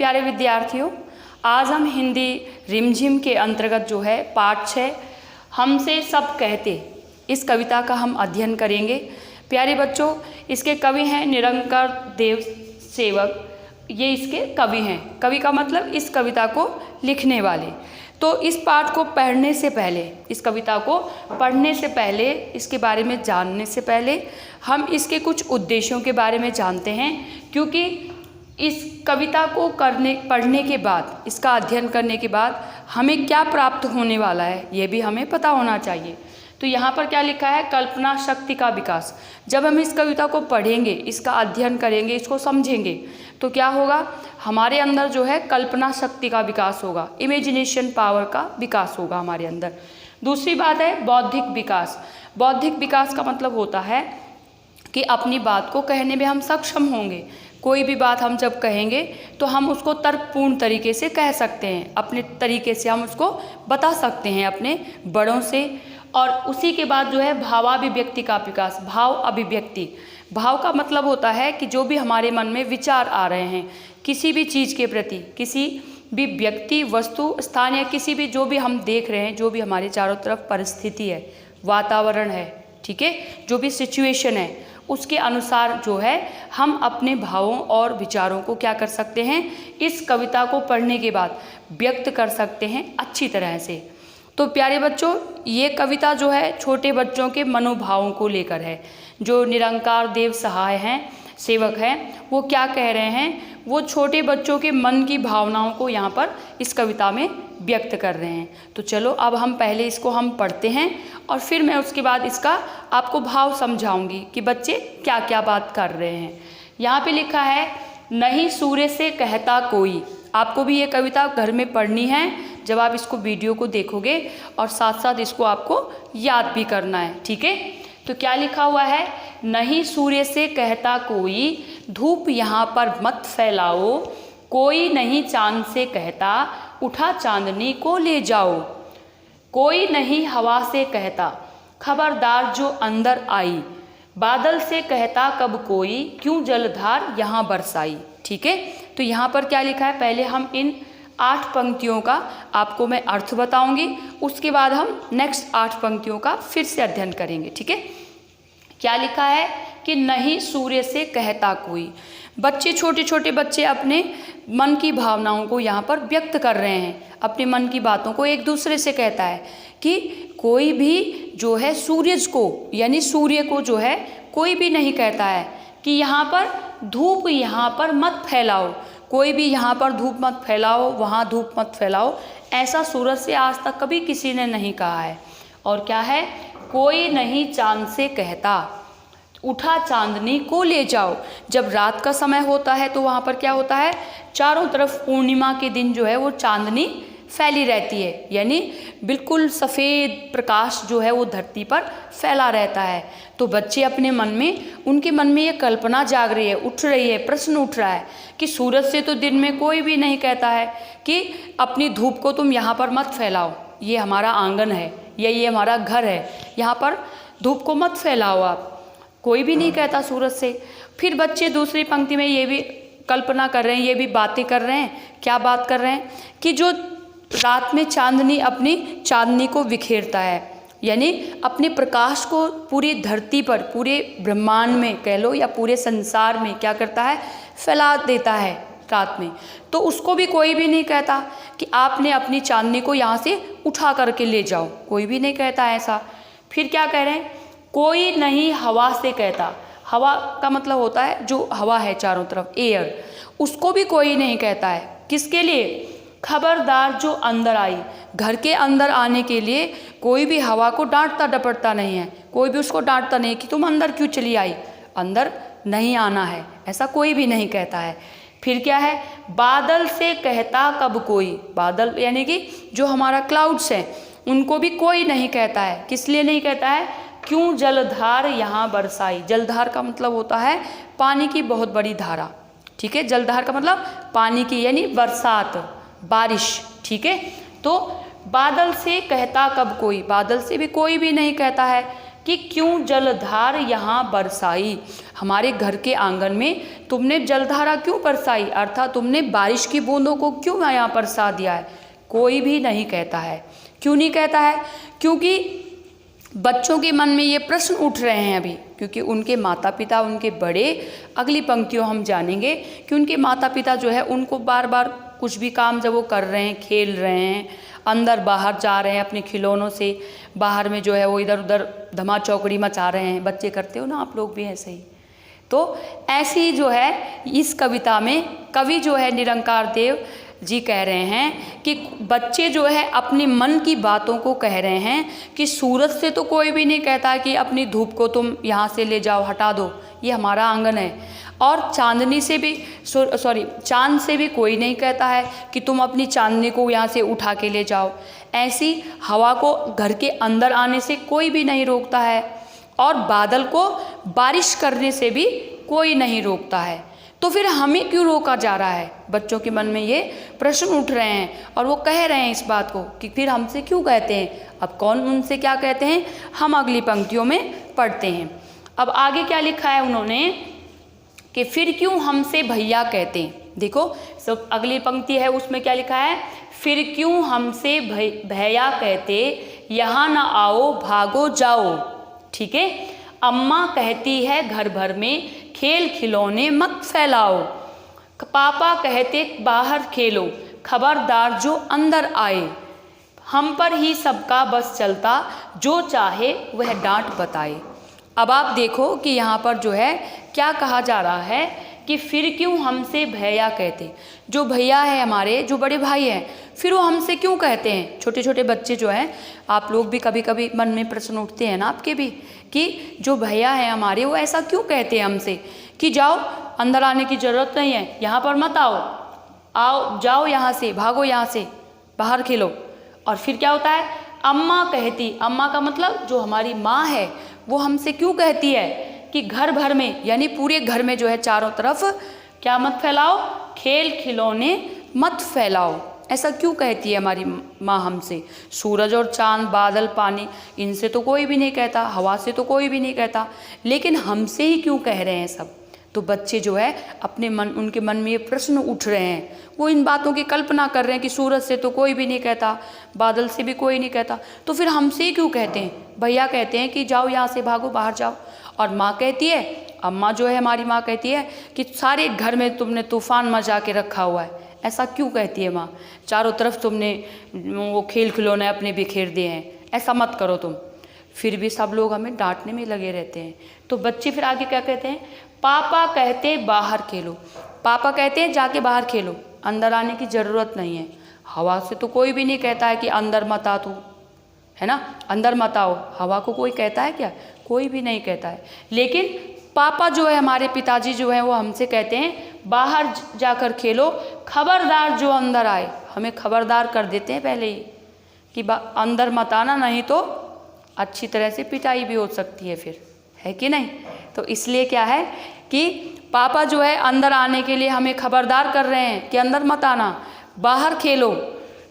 प्यारे विद्यार्थियों, आज हम हिंदी रिमझिम के अंतर्गत जो है पाठ 6 हमसे सब कहते, इस कविता का हम अध्ययन करेंगे। प्यारे बच्चों, इसके कवि हैं निरंकार देव सेवक, ये इसके कवि हैं। कवि का मतलब इस कविता को लिखने वाले। तो इस पाठ को पढ़ने से पहले, इस कविता को पढ़ने से पहले, इसके बारे में जानने से पहले हम इसके कुछ उद्देश्यों के बारे में जानते हैं, क्योंकि इस कविता को पढ़ने के बाद, इसका अध्ययन करने के बाद हमें क्या प्राप्त होने वाला है ये भी हमें पता होना चाहिए। तो यहाँ पर क्या लिखा है? कल्पना शक्ति का विकास। जब हम इस कविता को पढ़ेंगे, इसका अध्ययन करेंगे, इसको समझेंगे, तो क्या होगा? हमारे अंदर जो है कल्पना शक्ति का विकास होगा, इमेजिनेशन पावर का विकास होगा हमारे अंदर। दूसरी बात है बौद्धिक विकास। बौद्धिक विकास का मतलब होता है कि अपनी बात को कहने में हम सक्षम होंगे। कोई भी बात हम जब कहेंगे तो हम उसको तर्कपूर्ण तरीके से कह सकते हैं, अपने तरीके से हम उसको बता सकते हैं अपने बड़ों से। और उसी के बाद जो है भावाभिव्यक्ति का विकास। भाव अभिव्यक्ति, भाव का मतलब होता है कि जो भी हमारे मन में विचार आ रहे हैं किसी भी चीज़ के प्रति, किसी भी व्यक्ति, वस्तु, स्थान या किसी भी जो भी हम देख रहे हैं, जो भी हमारे चारों तरफ परिस्थिति है, वातावरण है, ठीक है, जो भी सिचुएशन है, उसके अनुसार जो है हम अपने भावों और विचारों को क्या कर सकते हैं, इस कविता को पढ़ने के बाद व्यक्त कर सकते हैं अच्छी तरह से। तो प्यारे बच्चों, ये कविता जो है छोटे बच्चों के मनोभावों को लेकर है। जो निरंकार देव सहाय हैं, सेवक हैं, वो क्या कह रहे हैं? वो छोटे बच्चों के मन की भावनाओं को यहाँ पर इस कविता में व्यक्त कर रहे हैं। तो चलो अब हम पहले इसको हम पढ़ते हैं और फिर मैं उसके बाद इसका आपको भाव समझाऊंगी कि बच्चे क्या क्या बात कर रहे हैं। यहाँ पे लिखा है, नहीं सूर्य से कहता कोई। आपको भी ये कविता घर में पढ़नी है जब आप इसको वीडियो को देखोगे, और साथ साथ इसको आपको याद भी करना है, ठीक है। तो क्या लिखा हुआ है? नहीं सूर्य से कहता कोई, धूप यहाँ पर मत फैलाओ, कोई नहीं चांद से कहता, उठा चांदनी को ले जाओ। कोई नहीं हवा से कहता, खबरदार जो अंदर आई, बादल से कहता कब कोई, क्यों जलधार यहाँ बरसाई। ठीक है, तो यहाँ पर क्या लिखा है? पहले हम इन 8 पंक्तियों का आपको मैं अर्थ बताऊंगी, उसके बाद हम नेक्स्ट 8 पंक्तियों का फिर से अध्ययन करेंगे, ठीक है। क्या लिखा है कि नहीं सूर्य से कहता कोई। बच्चे, छोटे छोटे बच्चे अपने मन की भावनाओं को यहाँ पर व्यक्त कर रहे हैं, अपने मन की बातों को एक दूसरे से कहता है कि कोई भी जो है सूरज को, यानी सूर्य को जो है कोई भी नहीं कहता है कि यहाँ पर धूप यहाँ पर मत फैलाओ, कोई भी यहाँ पर धूप मत फैलाओ, वहाँ धूप मत फैलाओ, ऐसा सूरज से आज तक कभी किसी ने नहीं कहा है। और क्या है? कोई नहीं चांद से कहता, उठा चांदनी को ले जाओ। जब रात का समय होता है तो वहाँ पर क्या होता है? चारों तरफ पूर्णिमा के दिन जो है वो चांदनी फैली रहती है, यानी बिल्कुल सफ़ेद प्रकाश जो है वो धरती पर फैला रहता है। तो बच्चे अपने मन में, उनके मन में ये कल्पना जाग रही है, उठ रही है, प्रश्न उठ रहा है कि सूरज से तो दिन में कोई भी नहीं कहता है कि अपनी धूप को तुम यहाँ पर मत फैलाओ, ये हमारा आंगन है या ये हमारा घर है, यहाँ पर धूप को मत फैलाओ आप, कोई भी नहीं कहता सूरज से। फिर बच्चे दूसरी पंक्ति में ये भी कल्पना कर रहे हैं, ये भी बातें कर रहे हैं। क्या बात कर रहे हैं? कि जो रात में चांदनी अपनी चांदनी को बिखेरता है, यानी अपने प्रकाश को पूरी धरती पर, पूरे ब्रह्मांड में कह लो या पूरे संसार में क्या करता है? फैला देता है रात में। तो उसको भी कोई भी नहीं कहता कि आपने अपनी चांदनी को यहाँ से उठा करके ले जाओ, कोई भी नहीं कहता ऐसा। फिर क्या कह रहे हैं? कोई नहीं हवा से कहता। हवा का मतलब होता है जो हवा है चारों तरफ, एयर, उसको भी कोई नहीं कहता है। किसके लिए? खबरदार जो अंदर आई। घर के अंदर आने के लिए कोई भी हवा को डांटता डपटता नहीं है, कोई भी उसको डांटता नहीं कि तुम अंदर क्यों चली आई, अंदर नहीं आना है, ऐसा कोई भी नहीं कहता है। फिर क्या है? बादल से कहता कब कोई। बादल यानी कि जो हमारा क्लाउड्स हैं, उनको भी कोई नहीं कहता है। किस लिए नहीं कहता है? क्यों जलधार यहाँ बरसाई। जलधार का मतलब होता है पानी की बहुत बड़ी धारा, ठीक है। जलधार का मतलब पानी की, यानी बरसात, बारिश, ठीक है। तो बादल से कहता कब कोई, बादल से भी कोई भी नहीं कहता है कि क्यों जलधार यहाँ बरसाई, हमारे घर के आंगन में तुमने जलधारा क्यों बरसाई, अर्थात तुमने बारिश की बूंदों को क्यों यहाँ बरसा दिया है। कोई भी नहीं कहता है। क्यों नहीं कहता है? क्योंकि बच्चों के मन में ये प्रश्न उठ रहे हैं अभी, क्योंकि उनके माता पिता, उनके बड़े, अगली पंक्तियों हम जानेंगे कि उनके माता पिता जो है उनको बार बार कुछ भी काम जब वो कर रहे हैं, खेल रहे हैं, अंदर बाहर जा रहे हैं अपने खिलौनों से, बाहर में जो है वो इधर उधर धमा चौकड़ी मचा रहे हैं, बच्चे करते हो ना, आप लोग भी ऐसे ही। तो ऐसी जो है इस कविता में कवि जो है निरंकार देव जी कह रहे हैं कि बच्चे जो है अपने मन की बातों को कह रहे हैं कि सूरज से तो कोई भी नहीं कहता कि अपनी धूप को तुम यहाँ से ले जाओ, हटा दो, ये हमारा आंगन है। और चांदनी से भी चांद से भी कोई नहीं कहता है कि तुम अपनी चांदनी को यहाँ से उठा के ले जाओ। ऐसी हवा को घर के अंदर आने से कोई भी नहीं रोकता है, और बादल को बारिश करने से भी कोई नहीं रोकता है। तो फिर हमें क्यों रोका जा रहा है? बच्चों के मन में ये प्रश्न उठ रहे हैं और वो कह रहे हैं इस बात को कि फिर हमसे क्यों कहते हैं। अब कौन उनसे क्या कहते हैं हम अगली पंक्तियों में पढ़ते हैं। अब आगे क्या लिखा है उन्होंने कि फिर क्यों हमसे भैया कहते हैं। देखो सब अगली पंक्ति है, उसमें क्या लिखा है, फिर क्यों हमसे भैया कहते, यहाँ ना आओ भागो जाओ। ठीक है, अम्मा कहती है घर भर में खेल खिलौने मत फैलाओ, पापा कहते बाहर खेलो, खबरदार जो अंदर आए, हम पर ही सबका बस चलता, जो चाहे वह डांट बताए। अब आप देखो कि यहाँ पर जो है क्या कहा जा रहा है कि फिर क्यों हमसे भैया कहते। जो भैया है हमारे, जो बड़े भाई हैं, फिर वो हमसे क्यों कहते हैं। छोटे छोटे बच्चे जो हैं, आप लोग भी कभी कभी मन में प्रश्न उठते हैं ना आपके भी, कि जो भैया हैं हमारे वो ऐसा क्यों कहते हैं हमसे कि जाओ, अंदर आने की ज़रूरत नहीं है, यहाँ पर मत आओ जाओ यहाँ से, भागो यहाँ से, बाहर खेलो। और फिर क्या होता है, अम्मा कहती, अम्मा का मतलब जो हमारी माँ है वो हमसे क्यों कहती है कि घर भर में, यानी पूरे घर में जो है चारों तरफ क्या मत फैलाओ, खेल खिलौने मत फैलाओ। ऐसा क्यों कहती है हमारी माँ हमसे। सूरज और चांद, बादल, पानी, इनसे तो कोई भी नहीं कहता, हवा से तो कोई भी नहीं कहता, लेकिन हमसे ही क्यों कह रहे हैं सब। तो बच्चे जो है अपने मन, उनके मन में ये प्रश्न उठ रहे हैं, वो इन बातों की कल्पना कर रहे हैं कि सूरज से तो कोई भी नहीं कहता, बादल से भी कोई नहीं कहता, तो फिर हमसे ही क्यों कहते हैं। भैया कहते हैं कि जाओ यहाँ से, भागो, बाहर जाओ। और माँ कहती है, अम्मा जो है हमारी माँ कहती है कि सारे घर में तुमने तूफान मचा के रखा हुआ है। ऐसा क्यों कहती है माँ, चारों तरफ तुमने वो खेल खिलौने अपने बिखेर दिए हैं, ऐसा मत करो तुम। फिर भी सब लोग हमें डांटने में लगे रहते हैं। तो बच्चे फिर आगे क्या कहते हैं, पापा कहते बाहर खेलो, पापा कहते हैं जाके बाहर खेलो, अंदर आने की ज़रूरत नहीं है। हवा से तो कोई भी नहीं कहता है कि अंदर मत आ तू, है ना, अंदर मत आओ। हवा को कोई कहता है क्या, कोई भी नहीं कहता है। लेकिन पापा जो है, हमारे पिताजी जो हैं, वो हमसे कहते हैं बाहर जाकर खेलो, खबरदार जो अंदर आए। हमें खबरदार कर देते हैं पहले ही कि अंदर मत आना, नहीं तो अच्छी तरह से पिटाई भी हो सकती है फिर, है कि नहीं। तो इसलिए क्या है कि पापा जो है अंदर आने के लिए हमें खबरदार कर रहे हैं कि अंदर मत आना, बाहर खेलो।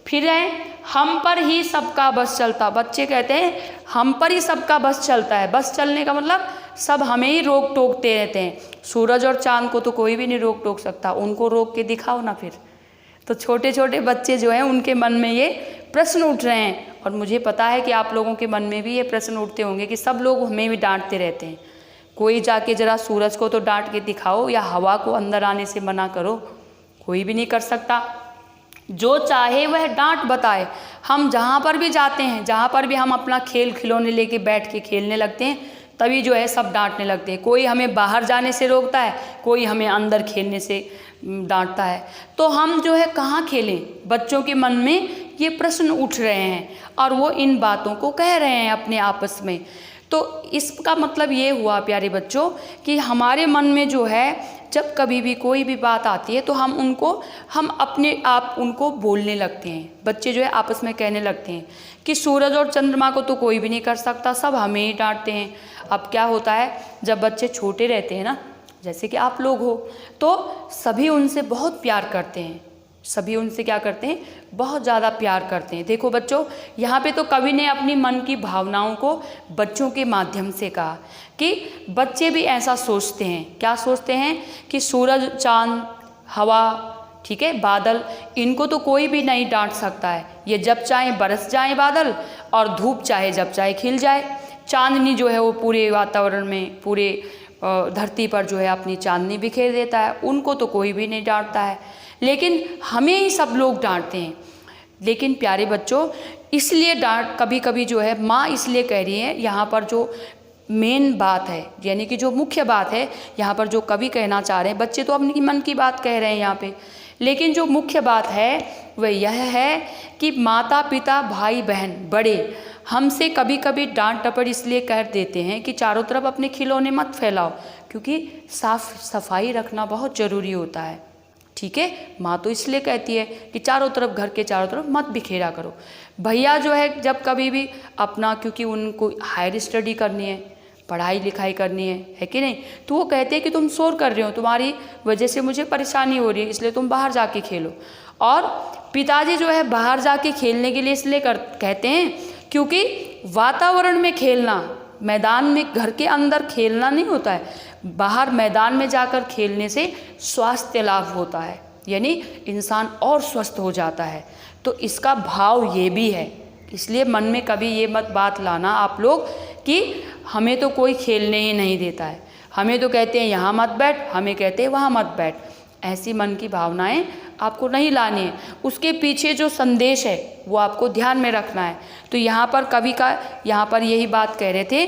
फिर है हम पर ही सबका बस चलता। बच्चे कहते हैं हम पर ही सबका बस चलता है। बस चलने का मतलब सब हमें ही रोक टोकते रहते हैं। सूरज और चांद को तो कोई भी नहीं रोक टोक सकता, उनको रोक के दिखाओ ना फिर। तो छोटे छोटे बच्चे जो हैं उनके मन में ये प्रश्न उठ रहे हैं, और मुझे पता है कि आप लोगों के मन में भी ये प्रश्न उठते होंगे कि सब लोग हमें भी डांटते रहते हैं। कोई जाके ज़रा सूरज को तो डांट के दिखाओ, या हवा को अंदर आने से मना करो, कोई भी नहीं कर सकता। जो चाहे वह डांट बताए। हम जहाँ पर भी जाते हैं, जहाँ पर भी हम अपना खेल खिलौने लेके बैठ के खेलने लगते हैं, तभी जो है सब डांटने लगते हैं। कोई हमें बाहर जाने से रोकता है, कोई हमें अंदर खेलने से डांटता है। तो हम जो है कहाँ खेलें। बच्चों के मन में ये प्रश्न उठ रहे हैं और वो इन बातों को कह रहे हैं अपने आपस में। तो इसका मतलब ये हुआ प्यारे बच्चों कि हमारे मन में जो है जब कभी भी कोई भी बात आती है तो हम अपने आप उनको बोलने लगते हैं। बच्चे जो है आपस में कहने लगते हैं कि सूरज और चंद्रमा को तो कोई भी नहीं कर सकता, सब हमें ही डांटते हैं। अब क्या होता है, जब बच्चे छोटे रहते हैं ना, जैसे कि आप लोग हो, तो सभी उनसे बहुत प्यार करते हैं, सभी उनसे क्या करते हैं, बहुत ज़्यादा प्यार करते हैं। देखो बच्चों, यहाँ पे तो कवि ने अपनी मन की भावनाओं को बच्चों के माध्यम से कहा कि बच्चे भी ऐसा सोचते हैं। क्या सोचते हैं कि सूरज, चांद, हवा, ठीक है, बादल, इनको तो कोई भी नहीं डांट सकता है। ये जब चाहे बरस जाए बादल, और धूप चाहे जब चाहे खिल जाए। चांदनी जो है वो पूरे वातावरण में, पूरे धरती पर जो है अपनी चांदनी बिखेर देता है, उनको तो कोई भी नहीं डांटता है, लेकिन हमें ही सब लोग डांटते हैं। लेकिन प्यारे बच्चों, इसलिए डांट कभी कभी जो है माँ इसलिए कह रही है, यहाँ पर जो मेन बात है, यानी कि जो मुख्य बात है यहाँ पर जो कवि कहना चाह रहे हैं, बच्चे तो अपनी मन की बात कह रहे हैं यहाँ पे, लेकिन जो मुख्य बात है वह यह है कि माता पिता, भाई बहन, बड़े हमसे कभी कभी डांट टपड़ इसलिए कर देते हैं कि चारों तरफ अपने खिलौने मत फैलाओ, क्योंकि साफ सफाई रखना बहुत ज़रूरी होता है। ठीक है, माँ तो इसलिए कहती है कि चारों तरफ, घर के चारों तरफ मत बिखेरा करो। भैया जो है जब कभी भी अपना, क्योंकि उनको हायर स्टडी करनी है, पढ़ाई लिखाई करनी है कि नहीं, तो वो कहते हैं कि तुम शोर कर रहे हो, तुम्हारी वजह से मुझे परेशानी हो रही है, इसलिए तुम बाहर जाके खेलो। और पिताजी जो है बाहर जाके खेलने के लिए इसलिए कहते हैं क्योंकि वातावरण में खेलना, मैदान में, घर के अंदर खेलना नहीं होता है, बाहर मैदान में जाकर खेलने से स्वास्थ्य लाभ होता है, यानी इंसान और स्वस्थ हो जाता है। तो इसका भाव ये भी है, इसलिए मन में कभी ये मत बात लाना आप लोग कि हमें तो कोई खेलने ही नहीं देता है, हमें तो कहते हैं यहाँ मत बैठ, हमें कहते हैं वहाँ मत बैठ। ऐसी मन की भावनाएं आपको नहीं लानी है। उसके पीछे जो संदेश है वो आपको ध्यान में रखना है। तो यहाँ पर कवि का यहाँ पर यही बात कह रहे थे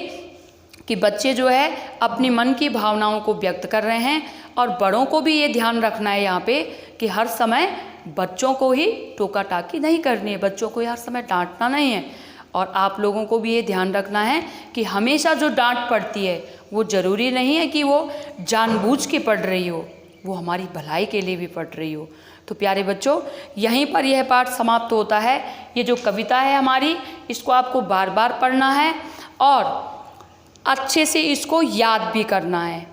कि बच्चे जो है अपनी मन की भावनाओं को व्यक्त कर रहे हैं, और बड़ों को भी ये ध्यान रखना है यहाँ पे कि हर समय बच्चों को ही टोका टाकी नहीं करनी है, बच्चों को हर समय डांटना नहीं है। और आप लोगों को भी ये ध्यान रखना है कि हमेशा जो डांट पड़ती है वो ज़रूरी नहीं है कि वो जानबूझ के पड़ रही हो, वो हमारी भलाई के लिए भी पड़ रही हो। तो प्यारे बच्चों, यहीं पर यह पाठ समाप्त होता है। ये जो कविता है हमारी, इसको आपको बार बार पढ़ना है और अच्छे से इसको याद भी करना है।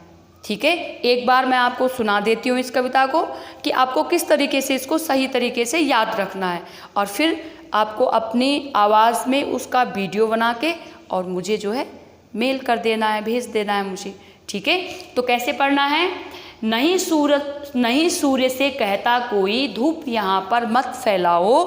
ठीक है, एक बार मैं आपको सुना देती हूँ इस कविता को कि आपको किस तरीके से इसको सही तरीके से याद रखना है, और फिर आपको अपनी आवाज़ में उसका वीडियो बना के और मुझे जो है मेल कर देना है, भेज देना है मुझे। ठीक है, तो कैसे पढ़ना है? नहीं सूर्य से कहता कोई, धूप यहाँ पर मत फैलाओ,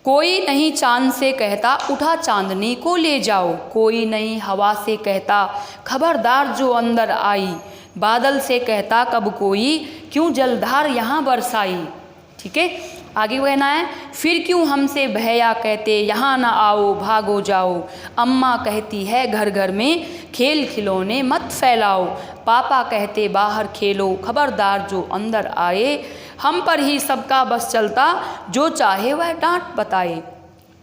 कोई नहीं चांद से कहता उठा चांदनी को ले जाओ, कोई नहीं हवा से कहता खबरदार जो अंदर आई, बादल से कहता कब कोई क्यों जलधार यहाँ बरसाई। ठीक है, आगे कहना है, फिर क्यों हमसे भैया कहते यहाँ ना आओ भागो जाओ, अम्मा कहती है घर घर में खेल खिलौने मत फैलाओ, पापा कहते बाहर खेलो खबरदार जो अंदर आए, हम पर ही सबका बस चलता जो चाहे वह डांट बताए।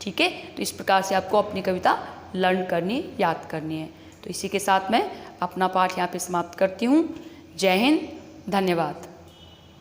ठीक है, तो इस प्रकार से आपको अपनी कविता लर्न करनी, याद करनी है। तो इसी के साथ मैं अपना पाठ यहाँ पे समाप्त करती हूँ। जय हिंद, धन्यवाद।